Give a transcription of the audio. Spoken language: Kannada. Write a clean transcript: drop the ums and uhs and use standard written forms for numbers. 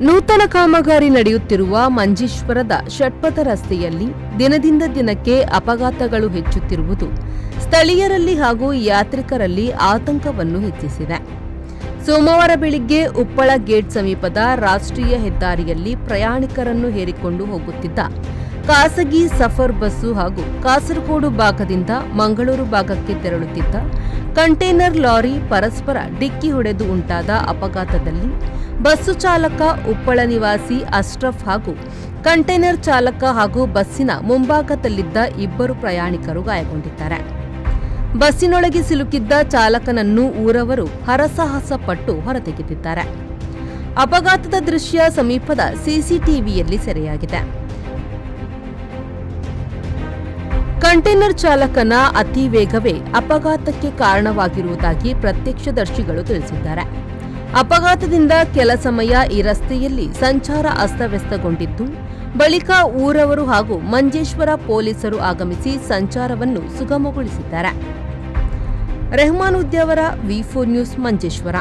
ನೂತನ ಕಾಮಗಾರಿ ನಡೆಯುತ್ತಿರುವ ಮಂಜೇಶ್ವರದ ಷಟ್ಪಥ ರಸ್ತೆಯಲ್ಲಿ ದಿನದಿಂದ ದಿನಕ್ಕೆ ಅಪಘಾತಗಳು ಹೆಚ್ಚುತ್ತಿರುವುದು ಸ್ಥಳೀಯರಲ್ಲಿ ಹಾಗೂ ಯಾತ್ರಿಕರಲ್ಲಿ ಆತಂಕವನ್ನು ಹೆಚ್ಚಿಸಿದೆ. ಸೋಮವಾರ ಬೆಳಿಗ್ಗೆ ಉಪ್ಪಳ ಗೇಟ್ ಸಮೀಪದ ರಾಷ್ಟ್ರೀಯ ಹೆದ್ದಾರಿಯಲ್ಲಿ ಪ್ರಯಾಣಿಕರನ್ನು ಹೇರಿಕೊಂಡು ಹೋಗುತ್ತಿದ್ದ ಖಾಸಗಿ ಸಫರ್ ಬಸ್ಸು ಹಾಗೂ ಕಾಸರಗೋಡು ಭಾಗದಿಂದ ಮಂಗಳೂರು ಭಾಗಕ್ಕೆ ತೆರಳುತ್ತಿದ್ದ ಕಂಟೈನರ್ ಲಾರಿ ಪರಸ್ಪರ ಡಿಕ್ಕಿ ಹೊಡೆದು ಉಂಟಾದ ಅಪಘಾತದಲ್ಲಿ ಬಸ್ಸು ಚಾಲಕ ಉಪ್ಪಳ ನಿವಾಸಿ ಅಶ್ರಫ್ ಹಾಗೂ ಕಂಟೈನರ್ ಚಾಲಕ ಹಾಗೂ ಬಸ್ಸಿನ ಮುಂಭಾಗದಲ್ಲಿದ್ದ ಇಬ್ಬರು ಪ್ರಯಾಣಿಕರು ಗಾಯಗೊಂಡಿದ್ದಾರೆ. ಬಸ್ಸಿನೊಳಗೆ ಸಿಲುಕಿದ್ದ ಚಾಲಕನನ್ನು ಊರವರು ಹರಸಾಹಸ ಪಟ್ಟು ಹೊರತೆಗೆದಿದ್ದಾರೆ. ಅಪಘಾತದ ದೃಶ್ಯ ಸಮೀಪದ ಸಿಸಿಟಿವಿಯಲ್ಲಿ ಸೆರೆಯಾಗಿದೆ. ಕಂಟೈನರ್ ಚಾಲಕನ ಅತಿ ವೇಗವೇ ಅಪಘಾತಕ್ಕೆ ಕಾರಣವಾಗಿರುವುದಾಗಿ ಪ್ರತ್ಯಕ್ಷದರ್ಶಿಗಳು ತಿಳಿಸಿದ್ದಾರೆ. ಅಪಘಾತದಿಂದ ಕೆಲ ಸಮಯ ಈ ರಸ್ತೆಯಲ್ಲಿ ಸಂಚಾರ ಅಸ್ತವ್ಯಸ್ತಗೊಂಡಿದ್ದು, ಬಳಿಕ ಊರವರು ಹಾಗೂ ಮಂಜೇಶ್ವರ ಪೊಲೀಸರು ಆಗಮಿಸಿ ಸಂಚಾರವನ್ನು ಸುಗಮಗೊಳಿಸಿದ್ದಾರೆ. ರೆಹಮಾನ್ ಉದ್ಯಾವರ, ವಿ4 ನ್ಯೂಸ್, ಮಂಜೇಶ್ವರ.